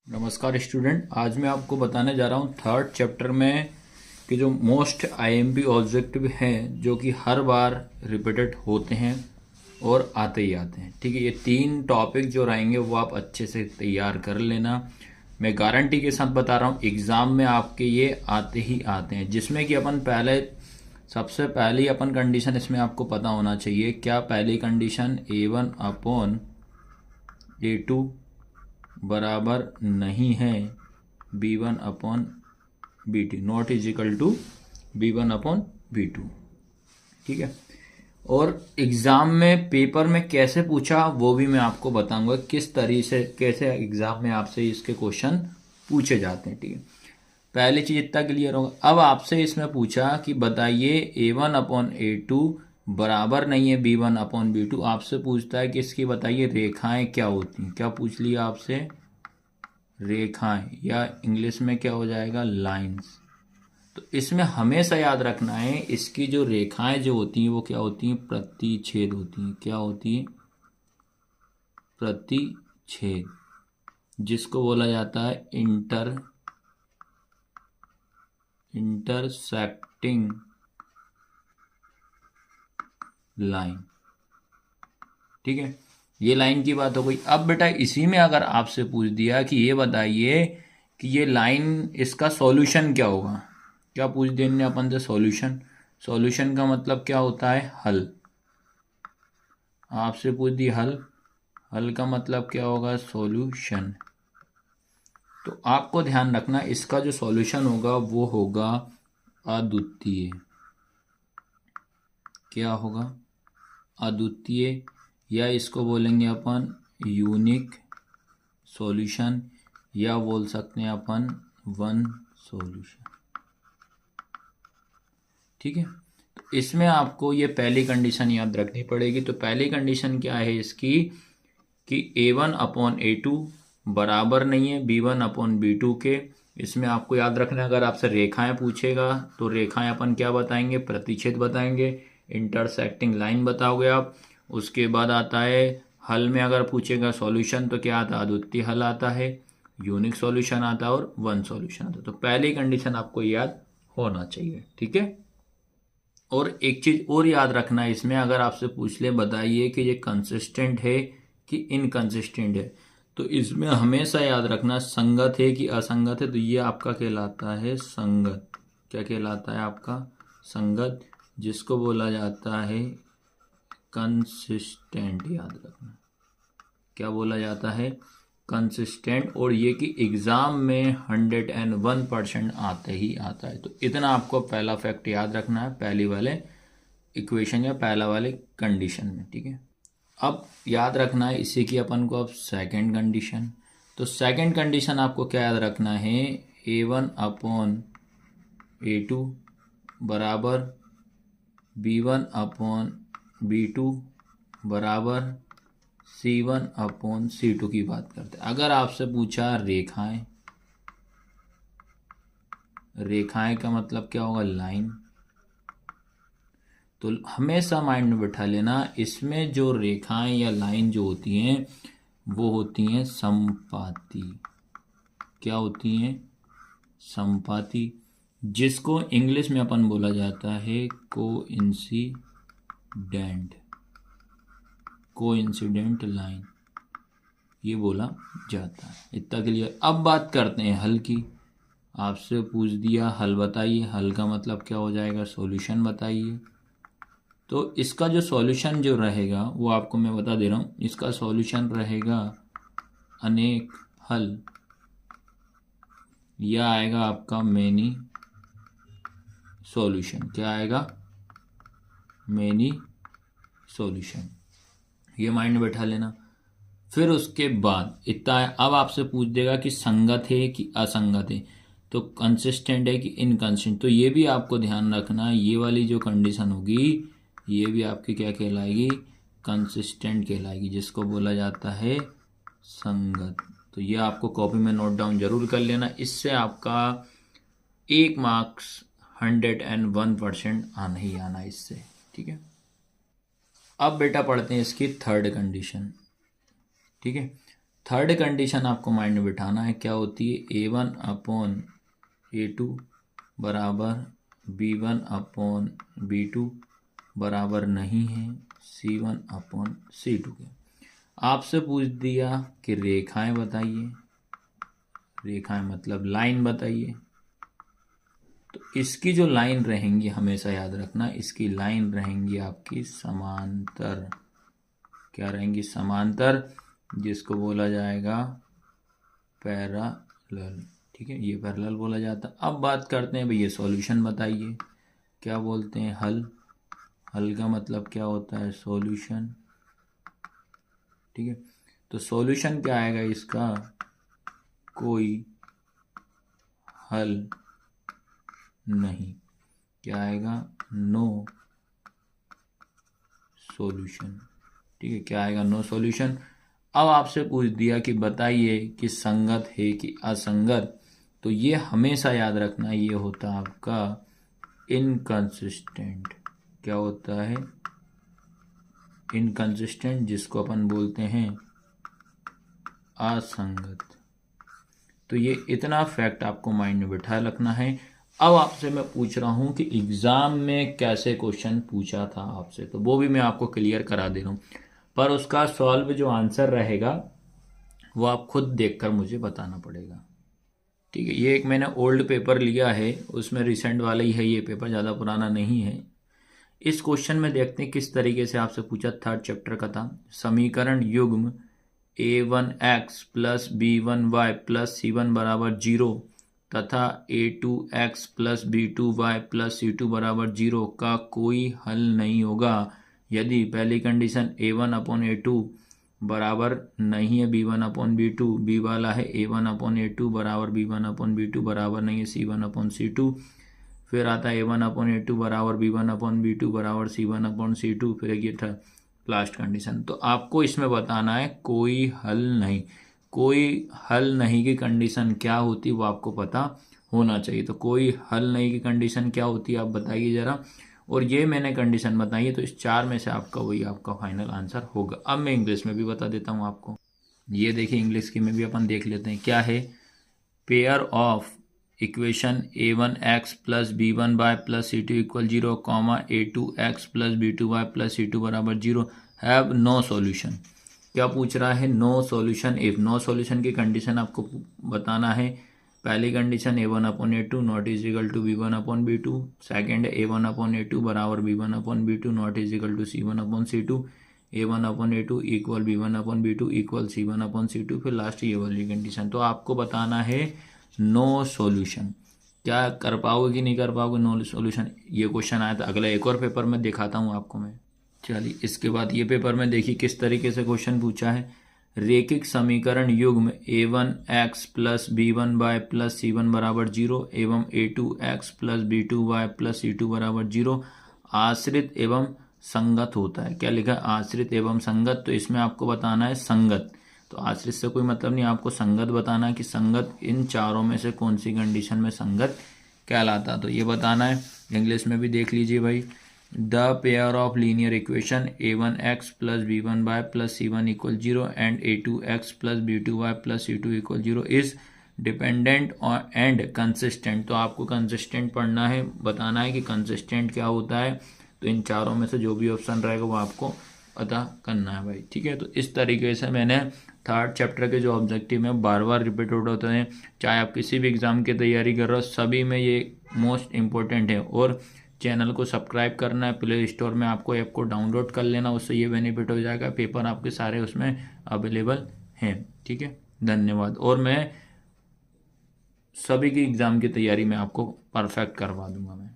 नमस्कार स्टूडेंट, आज मैं आपको बताने जा रहा हूँ थर्ड चैप्टर में कि जो मोस्ट आईएमपी ऑब्जेक्टिव हैं जो कि हर बार रिपीटेड होते हैं और आते ही आते हैं। ठीक है, ये 3 टॉपिक जो रहेंगे वो आप अच्छे से तैयार कर लेना। मैं गारंटी के साथ बता रहा हूँ एग्ज़ाम में आपके ये आते ही आते हैं, जिसमें कि अपन सबसे पहली अपन कंडीशन इसमें आपको पता होना चाहिए। क्या पहली कंडीशन A1/A2 बराबर नहीं है B1/B2, not is equal to B1/B2। ठीक है, और एग्ज़ाम में पेपर में कैसे पूछा वो भी मैं आपको बताऊंगा, किस तरीके से कैसे एग्ज़ाम में आपसे इसके क्वेश्चन पूछे जाते हैं। ठीक है, पहली चीज़ इतना क्लियर होगा। अब आपसे इसमें पूछा कि बताइए A1/A2 बराबर नहीं है B1/B2। आपसे पूछता है कि इसकी बताइए रेखाएं क्या होती हैं। क्या पूछ लिया आपसे? रेखाएं, या इंग्लिश में क्या हो जाएगा, लाइंस। तो इसमें हमेशा याद रखना है इसकी जो रेखाएं जो होती हैं वो क्या होती हैं, प्रतिच्छेद होती हैं। क्या होती है? प्रतिच्छेद, जिसको बोला जाता है इंटरसेक्टिंग लाइन। ठीक है, ये लाइन की बात हो गई। अब बेटा इसी में अगर आपसे पूछ दिया कि ये बताइए कि ये लाइन, इसका सॉल्यूशन क्या होगा। क्या पूछ देंगे अपन से? सॉल्यूशन। सॉल्यूशन का मतलब क्या होता है? हल। आपसे पूछ दी हल, हल का मतलब क्या होगा? सॉल्यूशन। तो आपको ध्यान रखना इसका जो सॉल्यूशन होगा वो होगा अद्वितीय। क्या होगा? अद्वितीय, या इसको बोलेंगे अपन यूनिक सॉल्यूशन, या बोल सकते हैं अपन वन सॉल्यूशन। ठीक है, तो इसमें आपको ये पहली कंडीशन याद रखनी पड़ेगी। तो पहली कंडीशन क्या है इसकी कि A1/A2 बराबर नहीं है B1/B2 के। इसमें आपको याद रखना है अगर आपसे रेखाएं पूछेगा तो रेखाएं अपन क्या बताएंगे? प्रतिच्छेद बताएंगे, इंटरसेक्टिंग लाइन बताओगे आप। उसके बाद आता है हल में अगर पूछेगा सॉल्यूशन तो क्या आता है? अद्वितीय हल आता है, यूनिक सॉल्यूशन आता है और वन सॉल्यूशन आता है। तो पहली कंडीशन आपको याद होना चाहिए। ठीक है, और एक चीज और याद रखना है इसमें, अगर आपसे पूछ ले बताइए कि ये कंसिस्टेंट है कि इनकंसिस्टेंट है, तो इसमें हमेशा याद रखना संगत है कि असंगत है। तो ये आपका कहलाता है संगत। क्या कहलाता है आपका? संगत, जिसको बोला जाता है कंसिस्टेंट। याद रखना क्या बोला जाता है? कंसिस्टेंट। और ये कि एग्जाम में 101% आते ही आता है। तो इतना आपको पहला फैक्ट याद रखना है पहली वाले इक्वेशन या पहला वाले कंडीशन में। ठीक है, अब याद रखना है इसी की अपन को अब सेकंड कंडीशन। तो सेकंड कंडीशन आपको क्या याद रखना है? A1/A2 बराबर B1/B2 बराबर C1/C2 की बात करते हैं। अगर आपसे पूछा रेखाएं, रेखाएं का मतलब क्या होगा? लाइन। तो हमेशा माइंड में बैठा लेना इसमें जो रेखाएं या लाइन जो होती हैं वो होती हैं संपाती। क्या होती हैं? संपाती, जिसको इंग्लिश में अपन बोला जाता है कोइंसिडेंट लाइन, ये बोला जाता है। इतना क्लियर। अब बात करते हैं हल की। आपसे पूछ दिया हल बताइए, हल का मतलब क्या हो जाएगा? सॉल्यूशन बताइए। तो इसका जो सॉल्यूशन जो रहेगा वो आपको मैं बता दे रहा हूँ। इसका सॉल्यूशन रहेगा अनेक हल, या आएगा आपका मेनी सॉल्यूशन। क्या आएगा? Many solution. ये माइंड में बैठा लेना। फिर उसके बाद इतना है, अब आपसे पूछ देगा कि संगत है कि असंगत है, तो कंसिस्टेंट है कि इनकंसिस्टेंट। तो ये भी आपको ध्यान रखना, ये वाली जो कंडीशन होगी ये भी आपकी क्या कहलाएगी? कंसिस्टेंट कहलाएगी, जिसको बोला जाता है संगत। तो ये आपको कॉपी में नोट डाउन जरूर कर लेना। इससे आपका 1 मार्क्स 101% आना ही आना इससे। ठीक है, अब बेटा पढ़ते हैं इसकी थर्ड कंडीशन। ठीक है, थर्ड कंडीशन आपको माइंड में बिठाना है, क्या होती है, A1/A2 बराबर B1/B2 बराबर नहीं है C1/C2 के। आपसे पूछ दिया कि रेखाएं बताइए, रेखाएं मतलब लाइन बताइए। तो इसकी जो लाइन रहेंगी, हमेशा याद रखना, इसकी लाइन रहेंगी आपकी समांतर। क्या रहेंगी, समांतर, जिसको बोला जाएगा पैरेलल। ठीक है, ये पैरेलल बोला जाता है। अब बात करते हैं भैया सॉल्यूशन बताइए, क्या बोलते हैं, हल। हल का मतलब क्या होता है, सॉल्यूशन। ठीक है, तो सॉल्यूशन क्या आएगा इसका, कोई हल नहीं। क्या आएगा, नो सॉल्यूशन। ठीक है, क्या आएगा, नो सॉल्यूशन। अब आपसे पूछ दिया कि बताइए कि संगत है कि असंगत, तो ये हमेशा याद रखना, ये होता है आपका इनकंसिस्टेंट। क्या होता है, इनकंसिस्टेंट, जिसको अपन बोलते हैं असंगत। तो ये इतना फैक्ट आपको माइंड में बिठा रखना है। अब आपसे मैं पूछ रहा हूं कि एग्जाम में कैसे क्वेश्चन पूछा था आपसे, तो वो भी मैं आपको क्लियर करा दे रहा हूं, पर उसका सॉल्व जो आंसर रहेगा वो आप खुद देखकर मुझे बताना पड़ेगा। ठीक है, ये एक मैंने ओल्ड पेपर लिया है, उसमें रिसेंट वाला ही है ये पेपर, ज़्यादा पुराना नहीं है। इस क्वेश्चन में देखते हैं किस तरीके से आपसे पूछा। थर्ड चैप्टर का था, समीकरण युग्म A1x plus B1y plus C1 बराबर 0 तथा A2x plus B2y plus C2 बराबर 0 का कोई हल नहीं होगा यदि पहली कंडीशन A1/A2 बराबर नहीं है B1/B2, बी वाला है A1/A2 बराबर B1/B2 बराबर नहीं है C1/C2, फिर आता है A1/A2 बराबर B1/B2 बराबर C1/C2, फिर ये था लास्ट कंडीशन। तो आपको इसमें बताना है कोई हल नहीं। कोई हल नहीं की कंडीशन क्या होती है वो आपको पता होना चाहिए। तो कोई हल नहीं की कंडीशन क्या होती है आप बताइए ज़रा, और ये मैंने कंडीशन बताई है, तो इस चार में से आपका वही आपका फाइनल आंसर होगा। अब मैं इंग्लिश में भी बता देता हूँ आपको। ये देखिए इंग्लिश की में भी अपन देख लेते हैं, क्या है, pair of equation A1x plus B1y plus C2 equal 0 comma A2x plus B2y plus C2 बराबर 0 हैव नो सॉल्यूशन। क्या पूछ रहा है, no solution. If no solution की कंडीशन आपको बताना है। पहली condition A1/A2 not is equal to B1/B2, second A1/A2 बराबर B1/B2 not is equal to C1/C2, A1/A2 equal B1/B2 equal C1/C2, फिर लास्ट ये वाली कंडीशन। तो आपको बताना है नो सॉल्यूशन। क्या कर पाओगे कि नहीं कर पाओगे नो सॉल्यूशन, ये क्वेश्चन आया था। अगला एक और पेपर में दिखाता हूँ आपको मैं। चलिए इसके बाद ये पेपर में देखिए किस तरीके से क्वेश्चन पूछा है। रेखिक समीकरण युग्म A1x plus B1y plus C1 बराबर 0 एवं A2x plus B2y plus C2 बराबर 0 आश्रित एवं संगत होता है। क्या लिखा है, आश्रित एवं संगत। तो इसमें आपको बताना है संगत। तो आश्रित से कोई मतलब नहीं, आपको संगत बताना है कि संगत इन चारों में से कौन सी कंडीशन में संगत कहलाता। तो ये बताना है। इंग्लिश में भी देख लीजिए भाई, the pair of linear equation A1x plus B1y plus C1 equal 0 and A2x plus B2y plus C2 equal 0 is dependent and consistent. तो आपको कंसिस्टेंट पढ़ना है, बताना है कि कंसिस्टेंट क्या होता है। तो इन चारों में से जो भी ऑप्शन रहेगा वो आपको पता करना है भाई। ठीक है, तो इस तरीके से मैंने थर्ड चैप्टर के जो ऑब्जेक्टिव हैं बार बार रिपीटेड होते हैं, चाहे आप किसी भी एग्ज़ाम की तैयारी कर रहे हो, सभी में ये मोस्ट इम्पोर्टेंट है। और चैनल को सब्सक्राइब करना है, प्ले स्टोर में आपको ऐप को डाउनलोड कर लेना, उससे ये बेनिफिट हो जाएगा, पेपर आपके सारे उसमें अवेलेबल हैं। ठीक है, धन्यवाद। और मैं सभी की एग्ज़ाम की तैयारी में आपको परफेक्ट करवा दूंगा मैं।